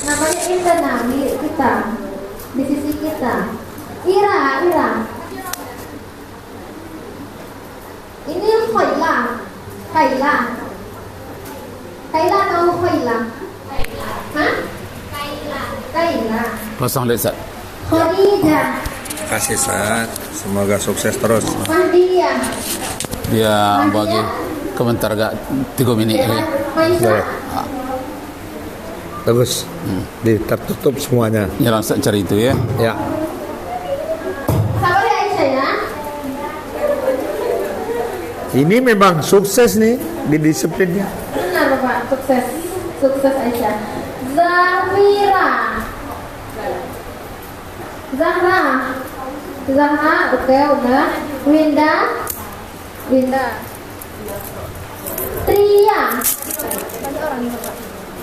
Namanya Intan di kita, di sisi kita. Ira. Ini Khaila. Kaila atau Khaila? Hah? Kaila. Pasang lihat Ustaz. Khadijah. Kasih saat, semoga sukses terus. Mahdiah. Dia bagi komentar gak 3 minit lagi. Boleh. Bagus. Tertutup semuanya. Ya Ustaz cari itu ya. Ya. Sabar ya Aisyah ya. Ini memang sukses nih di disiplinnya. Benar Bapak, sukses Aisyah. Zahra, oke udah. Winda. Tria.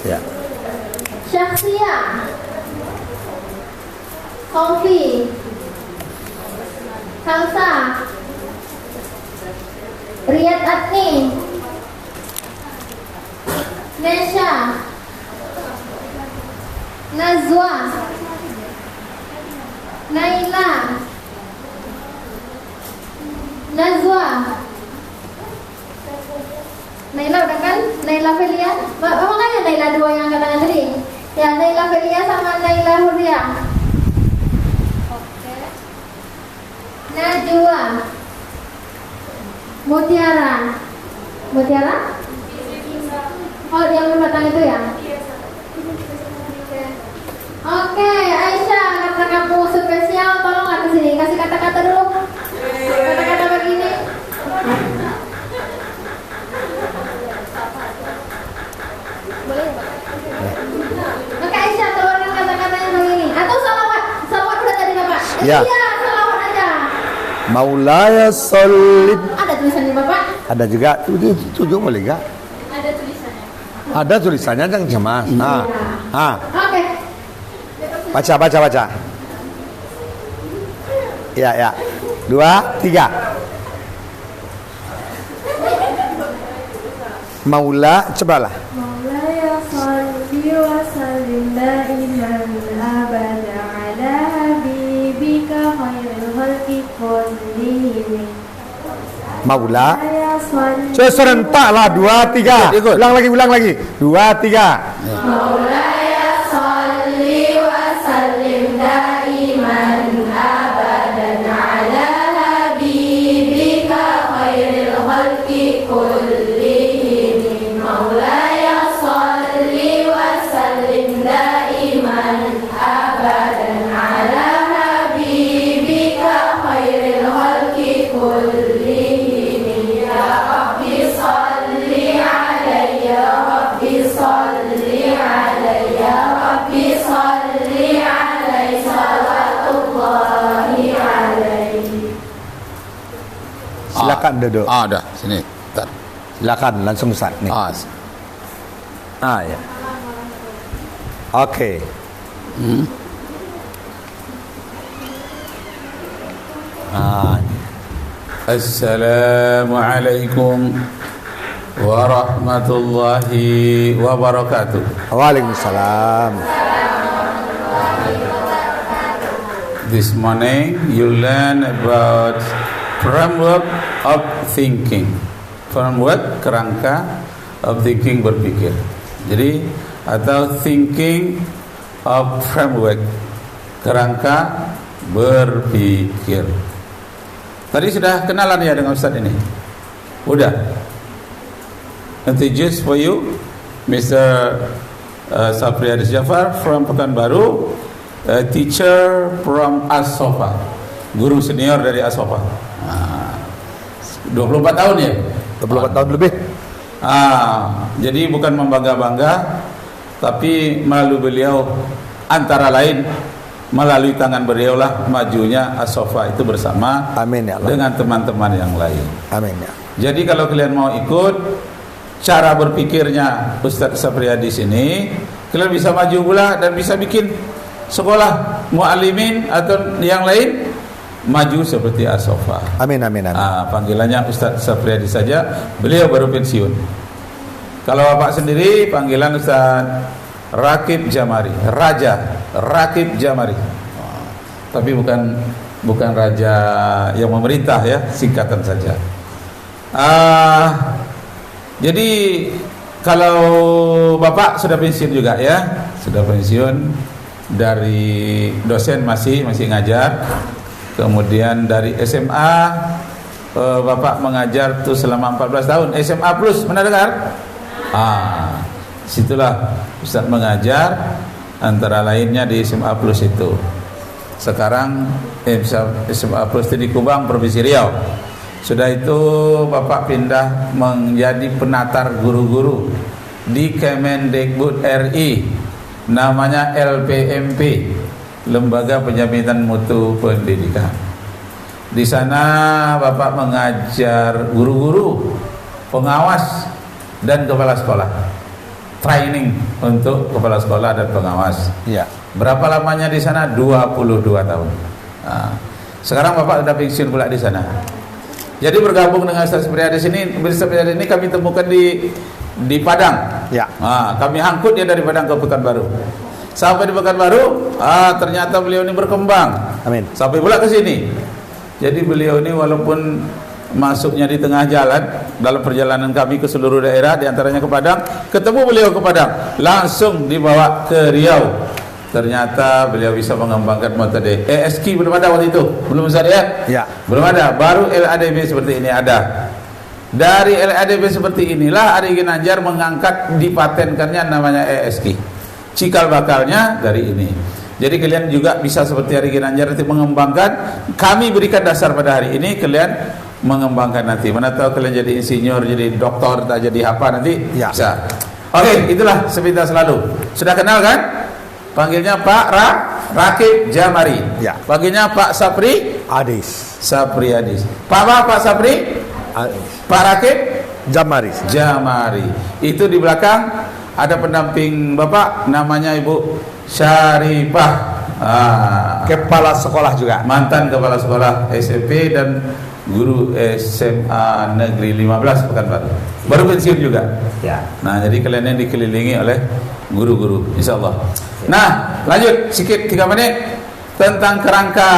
Ya. Syaksia. Sofi. Halsa. Riyad Atni. Nesha. Nazwa. Naila. Nazwa. Naila udah kan? Naila Felia. Makanya Naila 2 yang katakan tadi. Ya, Naila Felia sama Naila Huria. Oke. Najwa. Mutiara. Oh, yang berbatang itu ya? Oke, Aisyah, karena kamu spesial, tolonglah kesini. Kasih kata-kata dulu. Kata-kata begini. Boleh ya, Pak? Oke, Aisyah, keluarkan kata-kata yang begini. Atau salawat udah tadi Bapak? Ya. Iya, salawat aja. Maulaya sholli. Ada tulisannya Bapak? Ada juga. Tujuh boleh gak? Ada tulisannya. Ada tulisannya yang cemas. Oke. Baca. Ya. 2, 3. Maula, cobalah. Maulaya salli wa sallim daiman abada ala habibika khairil khalqi kullihim. Maula. Maulaya salli. Serentaklah 2, 3. Ikut. Ulang lagi. 2, 3. Maulaya salli wa sallim daiman abadan ala habibika khairil khalqi kullihim. Maulaya salli wa sallim daiman abadan ala habibika khairil khalqi kullihim. Ya Rabbi salli alaihi, ya Rabbi salli alaihi, ya Rabbi salli alaihi, salawatullahi alaihi. Silakan duduk. Ada sini. Bentar. Silakan langsung Ustaz nih. Ya. Oke. Assalamualaikum warahmatullahi wabarakatuh. Waalaikumsalam. This morning you learn about framework of thinking. Framework, kerangka of thinking, berpikir. Jadi atau thinking of framework, kerangka berpikir. Tadi sudah kenalan ya dengan Ustaz ini? Udah? Introduce for you Mr. Safriyadis Jafar from Pekanbaru, teacher from As-Sofa, guru senior dari As-Sofa. 24 tahun ya? 24 tahun lebih. Jadi bukan membangga-bangga, tapi melalui beliau, antara lain melalui tangan beliau lah majunya As-Sofa itu bersama. Amin ya Allah. Dengan teman-teman yang lain. Amin ya. Jadi kalau kalian mau ikut cara berpikirnya Ustadz Safriyadis ini, kalian bisa maju pula dan bisa bikin sekolah mu'alimin atau yang lain maju seperti As-Sofa. Amin. Panggilannya Ustadz Safriyadis saja, beliau baru pensiun. Kalau Bapak sendiri panggilan Ustadz Rakib Jamari, Raja Rakib Jamari. Tapi bukan raja yang memerintah ya, singkatan saja. Jadi kalau Bapak sudah pensiun juga ya, sudah pensiun dari dosen masih ngajar. Kemudian dari SMA Bapak mengajar tuh selama 14 tahun. SMA plus, pernah dengar? Situlah Ustaz mengajar, antara lainnya di SMA plus itu. Sekarang SMA plus itu di Kubang, Provinsi Riau. Sudah itu Bapak pindah menjadi penatar guru-guru di Kemendikbud RI, namanya LPMP, Lembaga Penjaminan Mutu Pendidikan. Di sana Bapak mengajar guru-guru, pengawas dan kepala sekolah. Training untuk kepala sekolah dan pengawas. Ya. Berapa lamanya di sana? 22 tahun. Sekarang Bapak sudah pensiun pula di sana. Jadi bergabung dengan Ustaz Supriyadi ini, Ustaz Supriyadi ini kami temukan di Padang. Ya. Kami angkut dia dari Padang ke Pekanbaru. Sampai di Pekanbaru, ternyata beliau ini berkembang. Amin. Sampai pula ke sini. Jadi beliau ini walaupun masuknya di tengah jalan, dalam perjalanan kami ke seluruh daerah, diantaranya ke Padang, ketemu beliau ke Padang, langsung dibawa ke Riau. Ternyata beliau bisa mengembangkan metode ESQ, belum ada waktu itu, belum Ustaz ya? Ya. Belum ada, baru LADB seperti ini ada. Dari LADB seperti inilah Ari Ginanjar mengangkat, dipatenkannya namanya ESQ. Cikal bakalnya dari ini. Jadi kalian juga bisa seperti Ari Ginanjar nanti mengembangkan. Kami berikan dasar pada hari ini, kalian mengembangkan nanti. Mana tahu kalian jadi insinyur, jadi doktor, tak jadi apa nanti Ya. bisa. Oke, itulah sepintas selalu. Sudah kenal kan? Panggilnya Pak Rakib Jamari. Ya. Panggilnya Pak Sapri Adis. Sapriadis. Pak Sapri, Adis. Pak Rakib Jamari. Jamari. Itu di belakang ada pendamping Bapak, namanya Ibu Syarifah. Kepala sekolah juga. Mantan kepala sekolah SMP dan guru SMA Negeri 15 Pekanbaru. Baru pensiun juga. Ya. Nah, jadi kalian yang dikelilingi oleh guru-guru, insyaallah. Nah, lanjut sedikit 3 menit tentang kerangka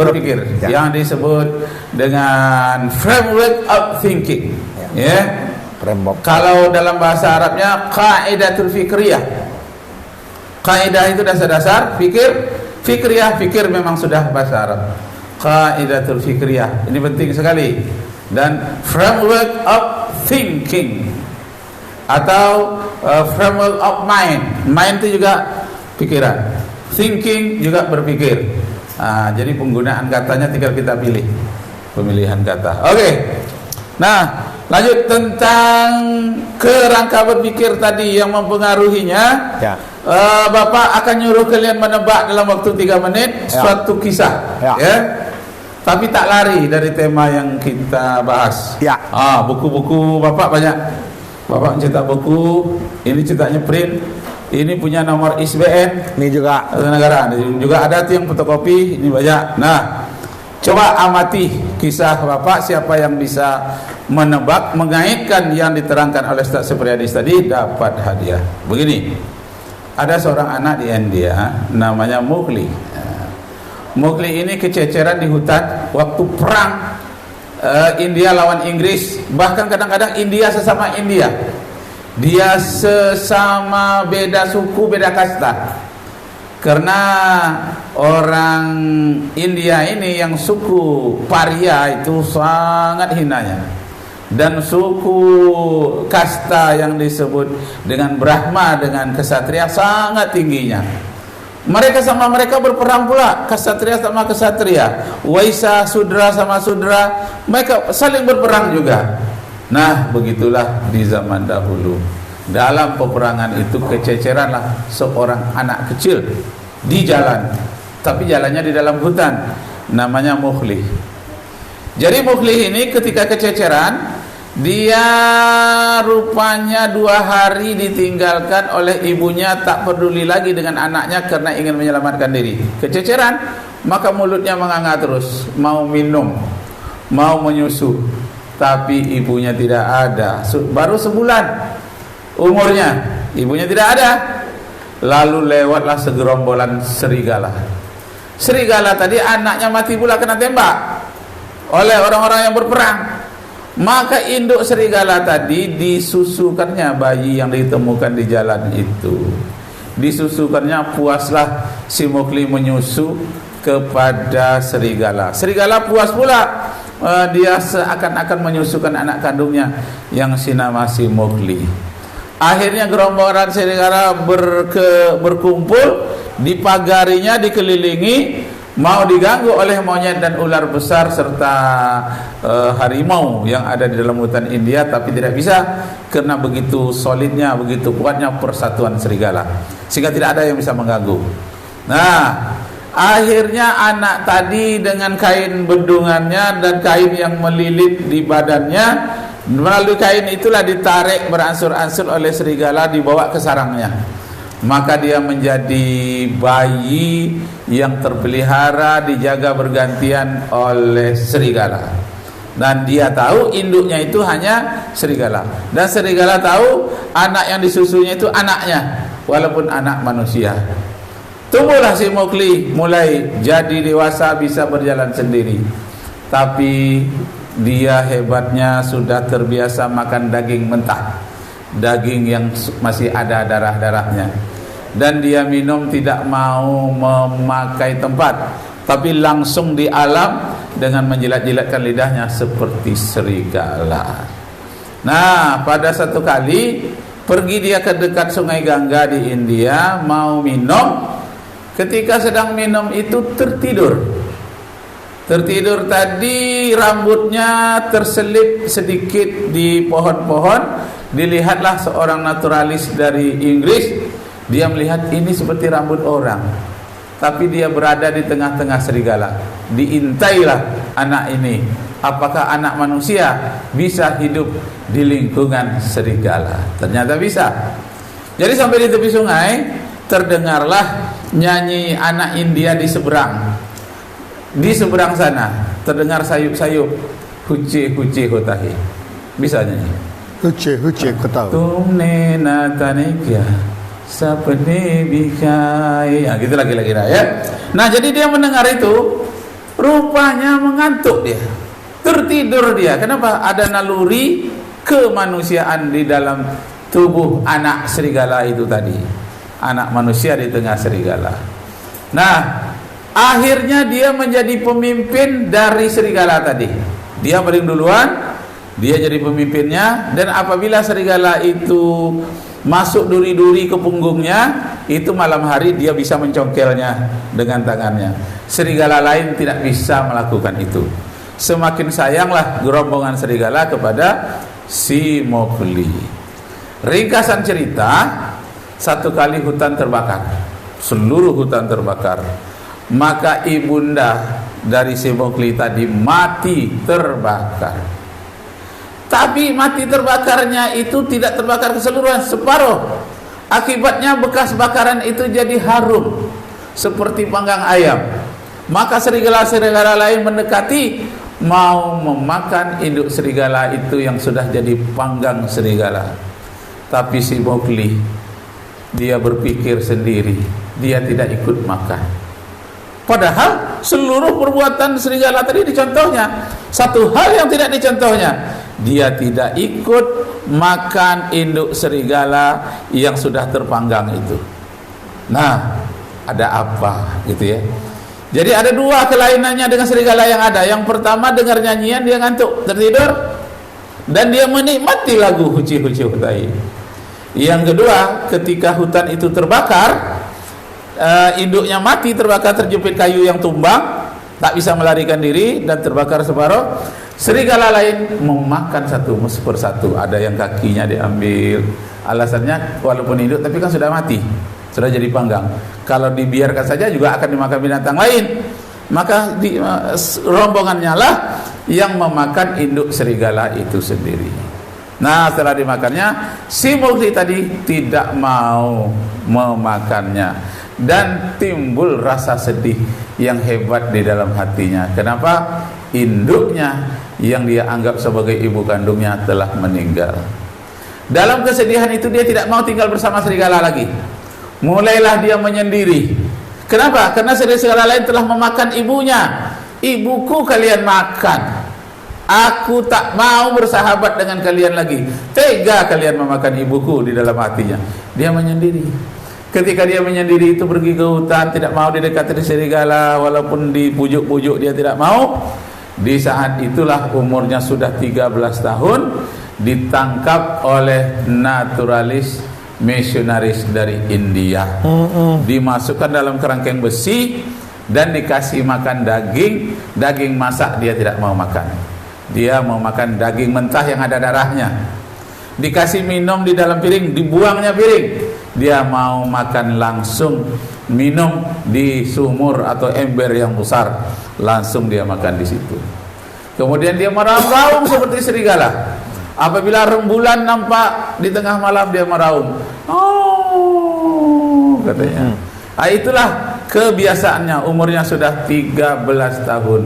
berpikir yang disebut dengan framework of thinking. Ya. Framework. Kalau dalam bahasa Arabnya qaidatul fikriyah. Kaidah itu dasar-dasar fikir, fikriyah, fikir memang sudah bahasa Arab. Qaidatul fikriyah, ini penting sekali. Dan framework of thinking atau framework of mind. Mind itu juga pikiran. Thinking juga berpikir. Jadi penggunaan katanya tinggal kita pilih pemilihan kata. Oke. Nah, lanjut tentang kerangka berpikir tadi yang mempengaruhinya. Ya. Bapak akan nyuruh kalian menebak dalam waktu 3 menit suatu kisah. Ya. Tapi tak lari dari tema yang kita bahas. Ya. Buku-buku Bapak banyak. Bapak cetak buku, ini cetaknya print, ini punya nomor ISBN, Ini juga. negara, juga ada tuh yang fotokopi, ini banyak. Nah, coba amati kisah Bapak, siapa yang bisa menebak, mengaitkan yang diterangkan oleh Ustaz Supriyadi tadi dapat hadiah. Begini, ada seorang anak di India namanya Mowgli. Mowgli ini kececeran di hutan waktu perang India lawan Inggris. Bahkan kadang-kadang India sesama India, dia sesama beda suku, beda kasta. Karena orang India ini yang suku Paria itu sangat hinanya, dan suku kasta yang disebut dengan Brahma, dengan kesatria sangat tingginya. Mereka sama mereka berperang pula, kesatria sama kesatria, Waisa Sudra sama Sudra, mereka saling berperang juga. Nah, begitulah di zaman dahulu. Dalam peperangan itu kececeranlah seorang anak kecil di jalan, tapi jalannya di dalam hutan, namanya Mowgli. Jadi Mowgli ini ketika kececeran, dia rupanya 2 hari ditinggalkan oleh ibunya, tak peduli lagi dengan anaknya karena ingin menyelamatkan diri. Kececeran, maka mulutnya menganga terus, mau minum, mau menyusu, tapi ibunya tidak ada. Baru sebulan umurnya, ibunya tidak ada. lalu lewatlah segerombolan serigala. Serigala tadi anaknya mati pula kena tembak oleh orang-orang yang berperang. Maka induk serigala tadi disusukannya bayi yang ditemukan di jalan itu. Disusukannya, puaslah si Mowgli menyusu kepada serigala. Serigala puas pula, dia seakan-akan menyusukan anak kandungnya yang sinama si Mowgli. Akhirnya gerombolan serigala berkumpul, dipagarinya, dikelilingi, mau diganggu oleh monyet dan ular besar serta harimau yang ada di dalam hutan India, tapi tidak bisa karena begitu solidnya, begitu kuatnya persatuan serigala, sehingga tidak ada yang bisa mengganggu. Nah, akhirnya anak tadi dengan kain bendungannya dan kain yang melilit di badannya, melalui kain itulah ditarik beransur-ansur oleh serigala, dibawa ke sarangnya. Maka dia menjadi bayi yang terpelihara, dijaga bergantian oleh serigala. Dan dia tahu induknya itu hanya serigala, dan serigala tahu anak yang disusunya itu anaknya, walaupun anak manusia. Tumbuhlah si Mowgli, mulai jadi dewasa, bisa berjalan sendiri. Tapi dia hebatnya sudah terbiasa makan daging mentah, daging yang masih ada darah-darahnya. Dan dia minum tidak mau memakai tempat, tapi langsung di alam dengan menjilat-jilatkan lidahnya seperti serigala. Nah, pada satu kali pergi dia ke dekat sungai Gangga di India, mau minum. Ketika sedang minum itu tertidur. Tertidur tadi, rambutnya terselip sedikit di pohon-pohon. Dilihatlah seorang naturalis dari Inggris. Dia melihat ini seperti rambut orang, tapi dia berada di tengah-tengah serigala. Diintailah anak ini, apakah anak manusia bisa hidup di lingkungan serigala. Ternyata bisa. Jadi sampai di tepi sungai, terdengarlah nyanyi anak India di seberang. Di seberang sana terdengar sayup-sayup, huce-huce hotahi. Bisa nyanyi. Huce-huce ketahu. Tumne natanekya sapne bikai. Ya, gitu lagi kira ya. Nah, jadi dia mendengar itu, rupanya mengantuk dia. Tertidur dia. Kenapa? Ada naluri kemanusiaan di dalam tubuh anak serigala itu tadi. Anak manusia di tengah serigala. Nah, akhirnya dia menjadi pemimpin dari serigala tadi. Dia paling duluan, dia jadi pemimpinnya. Dan apabila serigala itu masuk duri-duri ke punggungnya, itu malam hari dia bisa mencongkelnya dengan tangannya. Serigala lain tidak bisa melakukan itu. Semakin sayanglah gerombongan serigala kepada si Mowgli. Ringkasan cerita, satu kali hutan terbakar, seluruh hutan terbakar. Maka ibunda dari si Mowgli tadi mati terbakar. Tapi mati terbakarnya itu tidak terbakar keseluruhan, separuh. Akibatnya bekas bakaran itu jadi harum seperti panggang ayam. Maka serigala-serigala lain mendekati, mau memakan induk serigala itu yang sudah jadi panggang serigala. Tapi si Mowgli, dia berpikir sendiri, dia tidak ikut makan. Padahal seluruh perbuatan serigala tadi dicontohnya. Satu hal yang tidak dicontohnya, dia tidak ikut makan induk serigala yang sudah terpanggang itu. Nah, ada apa gitu ya? Jadi ada dua kelainannya dengan serigala yang ada. Yang pertama, dengar nyanyian dia ngantuk, tertidur, dan dia menikmati lagu huci-huci hutai. Yang kedua, ketika hutan itu terbakar, induknya mati terbakar, terjepit kayu yang tumbang, tak bisa melarikan diri dan terbakar separuh. Serigala lain memakan satu persatu. Ada yang kakinya diambil, alasannya walaupun hidup tapi kan sudah mati, sudah jadi panggang. Kalau dibiarkan saja juga akan dimakan binatang lain. Maka rombongannya lah yang memakan induk serigala itu sendiri. Nah, setelah dimakannya, si Mowgli tadi tidak mau memakannya. Dan timbul rasa sedih yang hebat di dalam hatinya. Kenapa? Induknya yang dia anggap sebagai ibu kandungnya telah meninggal. Dalam kesedihan itu dia tidak mau tinggal bersama serigala lagi. mulailah dia menyendiri. Kenapa? Karena serigala lain telah memakan ibunya. Ibuku kalian makan. Aku tak mau bersahabat dengan kalian lagi. Tega kalian memakan ibuku di dalam hatinya. Dia menyendiri. Ketika dia menyendiri itu pergi ke hutan, tidak mau didekati serigala, walaupun dipujuk-pujuk dia tidak mau. Di saat itulah umurnya sudah 13 tahun, ditangkap oleh naturalis misionaris dari India. Dimasukkan dalam kerangkeng besi dan dikasih makan daging masak. Dia tidak mau makan. Dia mau makan daging mentah yang ada darahnya. Dikasih minum di dalam piring, dibuangnya piring. Dia mau makan langsung, minum di sumur atau ember yang besar, langsung dia makan di situ. Kemudian dia meraung-raung seperti serigala. Apabila rembulan nampak di tengah malam, dia meraung. Oh, katanya. Itulah kebiasaannya. Umurnya sudah 13 tahun.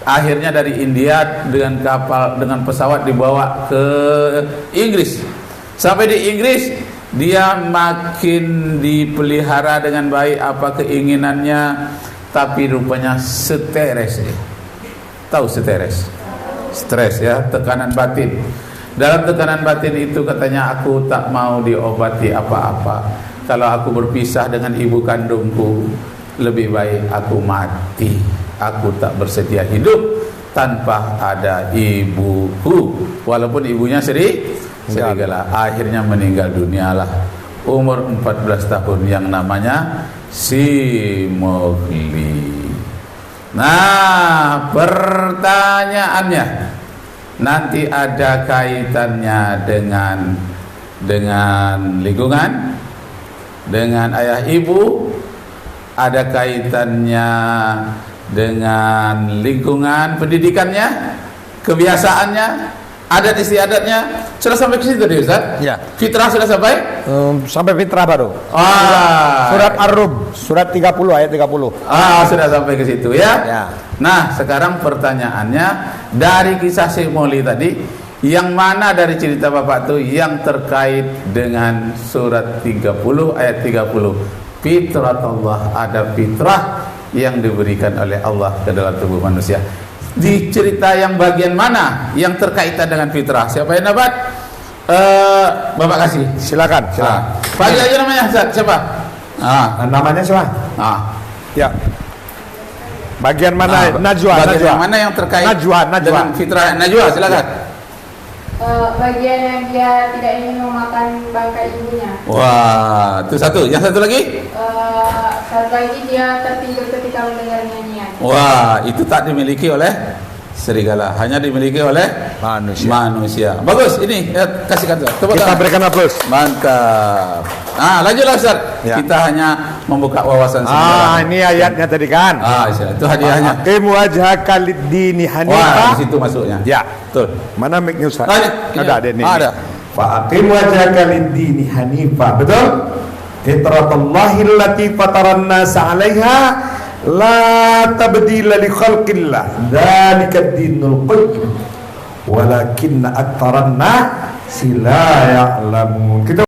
Akhirnya dari India dengan pesawat dibawa ke Inggris. Sampai di Inggris dia makin dipelihara dengan baik apa keinginannya, tapi rupanya stres. Tahu stres? Stres ya, tekanan batin. Dalam tekanan batin itu katanya, aku tak mau diobati apa-apa. Kalau aku berpisah dengan ibu kandungku, lebih baik aku mati. Aku tak bersedia hidup tanpa ada ibuku. Walaupun ibunya serigala. Akhirnya meninggal dunialah. Umur 14 tahun, yang namanya si Mowgli. Nah, pertanyaannya, nanti ada kaitannya dengan lingkungan, dengan ayah ibu, ada kaitannya dengan lingkungan pendidikannya, kebiasaannya, adat istiadatnya. Sudah sampai ke situ deh Ustaz? Ya. Fitrah sudah sampai? Sampai fitrah baru. Surat Ar-Rum, surat 30 ayat 30. Sudah sampai ke situ ya. Ya. Nah, sekarang pertanyaannya, dari kisah Syekh Mowgli tadi, yang mana dari cerita Bapak itu yang terkait dengan surat 30 ayat 30? Fitratullah, ada fitrah yang diberikan oleh Allah ke dalam tubuh manusia. Di cerita yang bagian mana yang terkaitan dengan fitrah? Siapa yang dapat? Bapak kasih. Silakan. Panggil aja namanya, Ustaz. Siapa? Namanya siapa? Ya. Bagian mana? Najwa. Bagian mana yang terkait dengan fitrah? Najwa, silakan. Bagian yang dia tidak ingin memakan bangkai ibunya. Wah, itu satu. Yang satu lagi? Satu lagi dia tertidur ketika mendengar nyanyian. Wah, itu tak dimiliki oleh serigala, hanya dimiliki oleh manusia. Bagus, ini ya, kasihkan Ustaz. Kita berikan aplaus. Mantap. Lanjutlah Ustaz. Ya. Kita hanya membuka wawasan sejarah. Ini ayatnya tadi kan. Itu hadiahnya. Aqim wajhaka lid-dini Wah, hanifah. di situ masuknya. Ya. Betul. Mana mic-nya Ustaz? Ada ini. Ada. Fa'aqim wajhaka lid-dini hanifah. Betul? Fitratallahi allati fataran nasa 'alaiha la tabdila li khalqillah. Dzalika ad-dinul qayyim. Walakinna aktsaran nasi la ya'lamun. Kita